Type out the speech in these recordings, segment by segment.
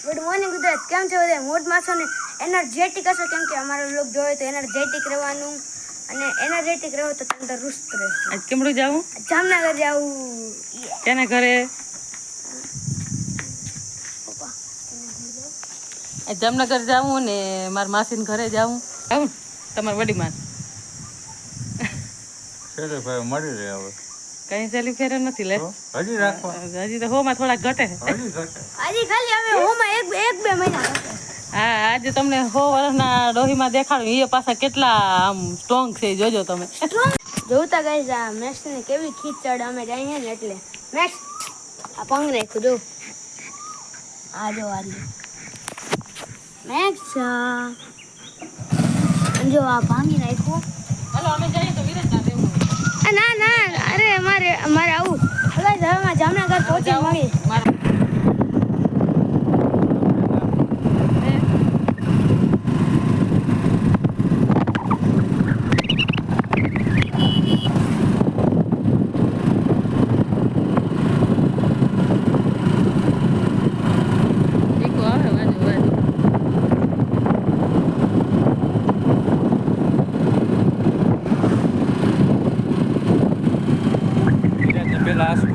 Good morning Gujarat. કેમ છો બધા? મોજમાં છો ને? એનર્જેટિક હશો, કેમ કે અમારો લોક જોવે તો એનર્જેટિક રહેવાનું અને એનર્જેટિક રહો તો તંદુરસ્ત રહો. આજ કેમડું જાવું? જામનગર જાવું. કેના ઘરે? આજ જામનગર જાવું ને મારા માસીને ઘરે જાવું. આવું તમારી વડી માં છેલ્લે ભાઈ મળી રહે હવે કઈ ચાલી ફેરે નથી લે હજી રાખવા હજી તો હોમાં થોડાક ઘટે. હજી ઘટે હજી ખાલી અમે હોમાં એક બે મહિના હા આજે તમને 100 વર્ષના ડોહીમાં દેખાડું એ પાછા કેટલા આમ સ્ટ્રોંગ છે જોજો તમે. જોતા ગાઈસ આ મેક્સ ને કેવી ખીચડ અમે જઈએ ને એટલે મેક્સ આ પંગ નાખ્યું જો આ જો મેક્સ જો આ ભાંગી નાખ્યું. હાલો અમે જઈએ તો વિરજ ના દેવું. ના ના અરે અમારે આવું ગાઈસ હવે માં જામનગર પહોંચી મળી. પેલા આસુ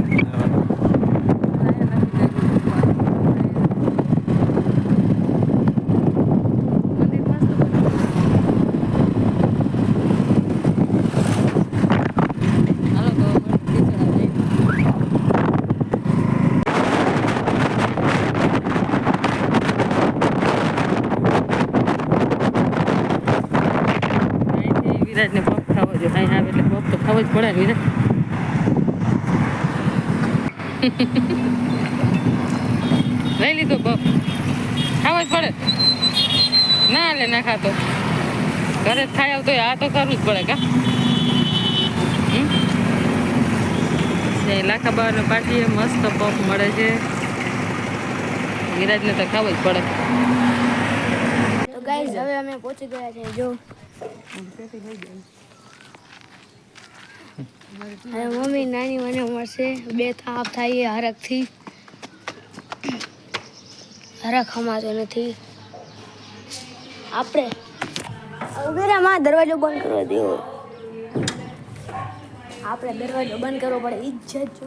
વિરાજને પગ ખાવો જોઈએ. અહીં આવે એટલે પગ તો ખાવો જ પડે ને વિરાજ. લઈ લીધો પગ ખાવો જ પડે ના લે ના ખાતો ઘરે જ ખાઈ આવતો આ તો કરવું જ પડે કા. લાખા બાવન પાટીએ મસ્ત પગ મળે છે. વિરાજને તો ખાવો જ પડે. તો ગાઈસ હવે અમે પહોંચી ગયા છે જો. અને મમ્મી નાની મને મળશે 2 થાપ થાય હરખથી હરખ અમાતો નથી. આપણે ઉગેરામાં દરવાજો બંધ કરવા દેવો. આપણે દરવાજો બંધ કરવો પડે. ઇજ્જત જો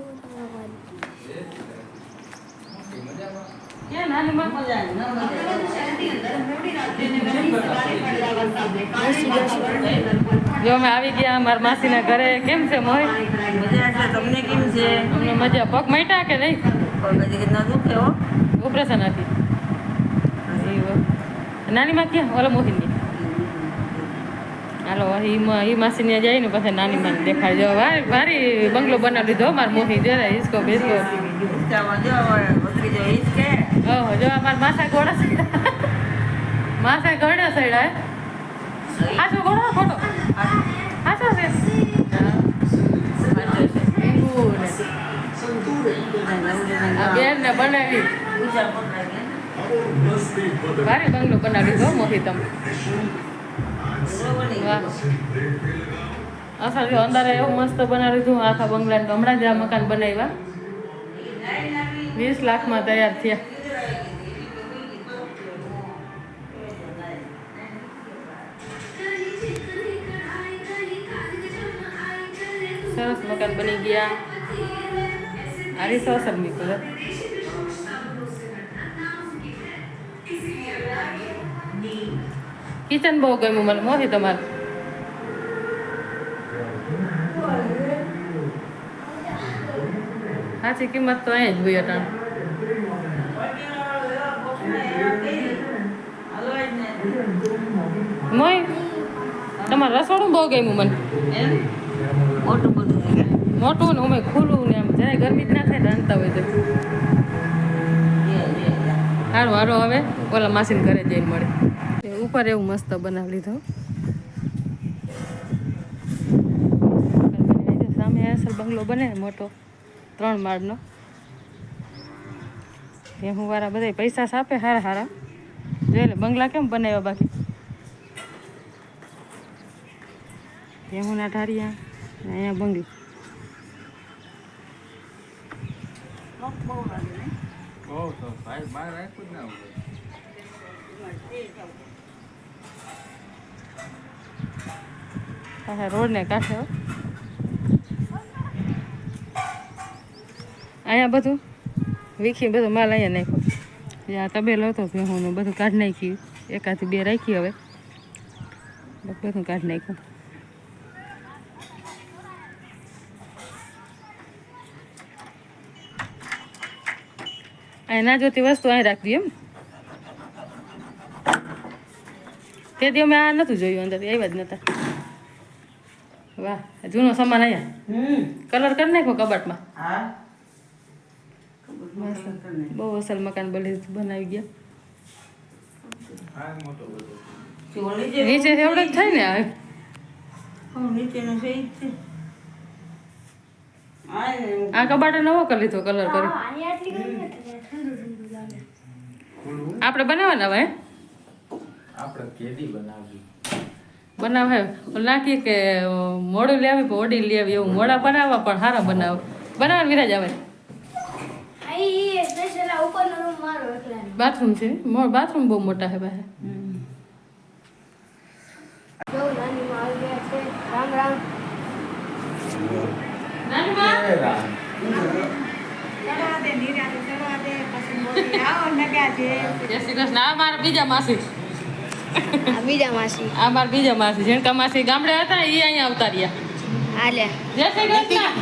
જો અમે આવી ગયા મારા માસીના ઘરે. કેમ છે મોય? મજા છે. તમને કેમ છે? અમને મજા. પગ મટ્યા કે નહીં? પગ ના દુખે હો. ઓપરેશન હતી. નાની માં ક્યાં? ઓલો મોહિની. હાલો એ માસીને જાય ને પછી નાની માં દેખાડજો. ભારી બંગલો બનાવી દીધો મારા મોહી. જરા હિસકો બેસકો ઓહો જો અમારા માસા ઘોડા માસા ઘોડા સડ્યા. હાચો ઘોડો ખોટો હાચો છે. બેન ને બનાવી ભારી બંગલો બનાવી દીધો મોહી તમે. અસર જો અંદર એવું મસ્ત બનાવી દીધું આખા બંગલાને. હમણાં જ આ મકાન બનાવ્યા 20 લાખમાં તૈયાર થયા. સરસ મકાન બની ગયા. આરી સોસર નીકળે. કિચન બહુ ગમ્યું મને મોહી તમારે. સાચી કિંમત તો અહીંયા જ હોય અટાણ. મોય તમારે રસોડું બહુ ગમ્યું મને. મોટું ને અમે ખુલ્લું ને આમ જરાય ગરમી જ ના થાય રાંધતા હોય તો. સારું હારો હવે ઓલા માસીને ઘરે જઈને મળે. ઉપર એવું મસ્ત બનાવી લીધું. સામે અસલ બંગલો બને મોટો 3 માળનો. ત્યાં હું વાળા બધા પૈસા સાપે હારા હારા. જોઈ લે બંગલા કેમ બનાવ્યા બાકી. ત્યાં હું ના ઠારિયા અહીંયા બંગલો. તો ભાઈ બહાર રાખ્યું જ ના હોય. પાછા રોડને કાંઠે હો. અહીંયા બધું વીખી બધું માલ અહીંયા નાખ્યો. જે આ તબેલો હતો ભેહુંનું બધું કાઢી નાખ્યું. એકાથી બે રાખી હવે બધું કાઢી નાખ્યું. અહીં ના જોતી વસ્તુ અહીં રાખી એમ. તે દી અમે આ નહોતું જોયું અંદર આવ્યા જ નહોતા. વાહ જૂનો સામાન અહીંયા કલર કરી નાખો કબાટમાં. હા બહુ અસલ મકાન બનાવી ગયા. હા મોટો બધો. જો નીચે એવડે જ થાય ને હવે. નીચેનું છે ઈ જ છે. આ ને આ કબાટે નવો કરી લીધો કલર કરી. અહીંયા આટલી ગરમી નથી, ઠંડુ ઠંડુ લાગે. આપણે બનાવવાના હવે આપણે કેદી બનાવી. બનાવે નાખી કે મોડું લઈ આવી ઓડી લઈ આવી એવું મોડા બનાવવા પણ સારા બનાવે બનાવવા વિરાજ આવે. અહીં એ સ્પેશિયલ આ ઉપરનો રૂમ મારો એકલાનો. બાથરૂમ છે બાથરૂમ બહુ મોટા છે બહાર. જો નાની માં આવી ગયા છે. રામ રામ. જય શ્રી કૃષ્ણ. આ મારા બીજા માસી આ બીજા માસી. આ મારા બીજા માસી જેણકા માસી ગામડે હતા એ અહીંયા આવતા રહ્યા. આલે જય શ્રી કૃષ્ણ.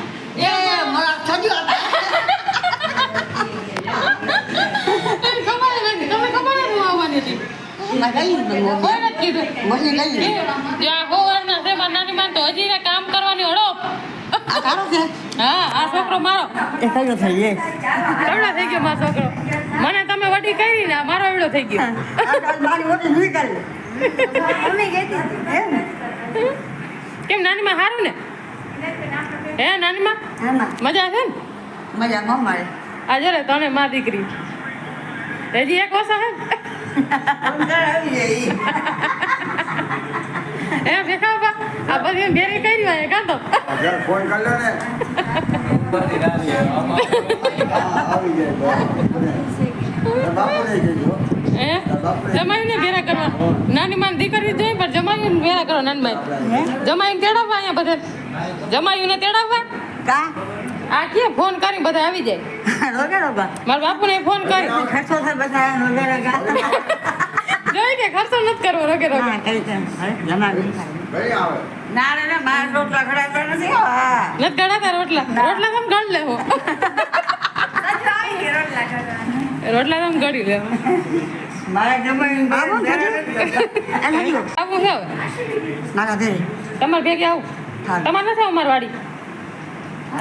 ખબર નથી તમને ખબર નથી હું આવવાની હતી. કોઈ નથી કીધું. જ્યાં હોવાના છે મારા નાની માન તો હજી કામ કરવાની હળો. હા આ છોકરો મારો કવડો થઈ ગયો મારો છોકરો. મને તમે વડી કરી ને મારો એવડો થઈ ગયો. મમ્મી કહેતી હતી. કેમ નાની માં સારું ને હે નાની માં મજા છે ને મજામાં મારે આ જરે તને માં દીકરી હજી એક ઓછા હે હે ભેખા બા આ બધી ભેરી કરી વાય કાં તો ફોન કરી લો ને બધી રાજી આમાં આવી જાય બાપુ નહીં કહેજો હે જમાઈને ભેરા કરવા નાની માં દીકરી જોઈ પણ જમાઈને ભેરા કરવા નાની માં જમાઈને તેડાવવા અહીંયા બધે જમાઈને તેડાવવા કા આ કે ફોન કરી બધા આવી જાય મારા બાપુને ફોન કરી ખર્ચો થાય બધા વગેરે કા જોઈ કે ખર્ચો નથી કરવો રોકે રોકે જમાવી ભાઈ આવે ના રે ના બાર રોટલા ખડાતા નથી હા નથી ગળાતા રોટલા રોટલા તમે ગળ લેવો રોટલા તમે ગળી લેવો મારા જમાઈ આવું છે હવે મારા દે તમારે ભેગે આવું તમારે નથી આવું મારી વાડી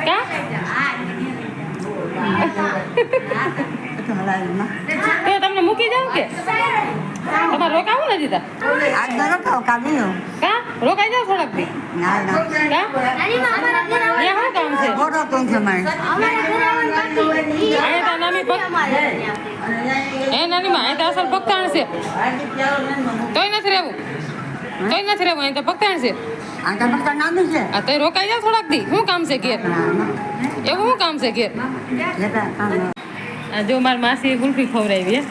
કા તો તમને મૂકી જાવ કે તમારે રોકાવું નથી તા આજ ન ખાવ કાઢી કા રોકાઈ જાવ થોડાક દી ના ના કા નાની માં અમારા ઘરે અહીંયા શું કામ છે બોરો તો છે મારે અમારા ઘરે આવવાનું બાકી. અહીંયા તો નાની પગ એ નાની માં અહીંયા તો અસલ પગતાણ છે તોય નથી રહેવું અહીંયા તો પગતાણ છે આ તો બધા નાનું છે આ તોય રોકાઈ જાવ થોડાક દી શું કામ છે ઘેર એવું શું કામ છે ઘેર આ જો મારી માસી ગુલ્ફી ખવડાવી હે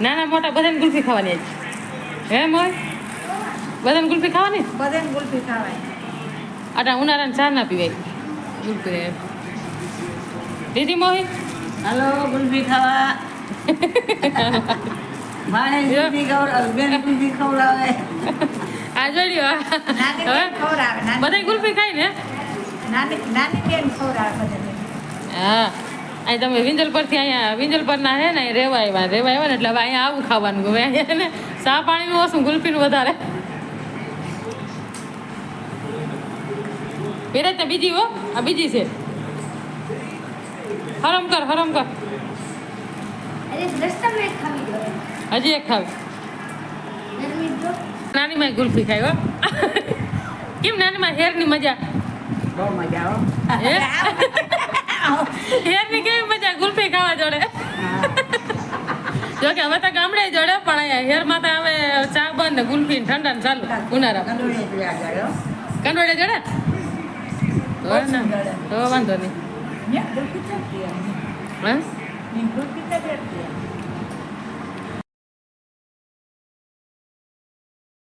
નાના મોટા બધાને ગુલ્ફી ખાવાની હે મોય બધાને ગુલ્ફી ખાવાની બધાને ગુલ્ફી ખાવાય આટા ઉનાળાને ચા ના પીવાય ગુલ્ફી દીદી મોહી હાલો ગુલ્ફી ખાવા મારે ગુલ્ફી ખવડાવે બેન ગુલ્ફી ખવડાવે આ જોડ્યો હવે બધા ગુલ્ફી ખાઈ ને નાની બેન ખવડાવે બધા હા અહીં તમે વિંજલ પરથી અહીંયા વિંજલ પરના હે ને રહેવા આવ્યા ને એટલે હવે અહીંયા આવું ખાવાનું હવે અહીંયા ને ચા પાણીનું ઓછું ગુલ્ફીનું વધારે પેરે ત્યાં બીજી હો આ બીજી છે હરમ કર અરે રસ્તામાં એક ખાવી દો. હજી એક ખાવી ગરમી જો. નાની માં ગુલ્ફી ખાઈ હો કેમ નાની માં હેરની મજા બહુ મજા હે? હેરની કેવી મજા ગુલ્ફી ખાવા જોડે જો કે હવે તો ગામડે જોડે પણ અહીંયા હેરમાં તો હવે ચા બંધ ને ગુલ્ફી ને ઠંડા ને ચાલુ ઉનાળા કંડોળે જોડે તો વાંધો નહીં ત્યાં ગુલ્ફી ચાલતી આવે. હે એમ ગુલ્ફી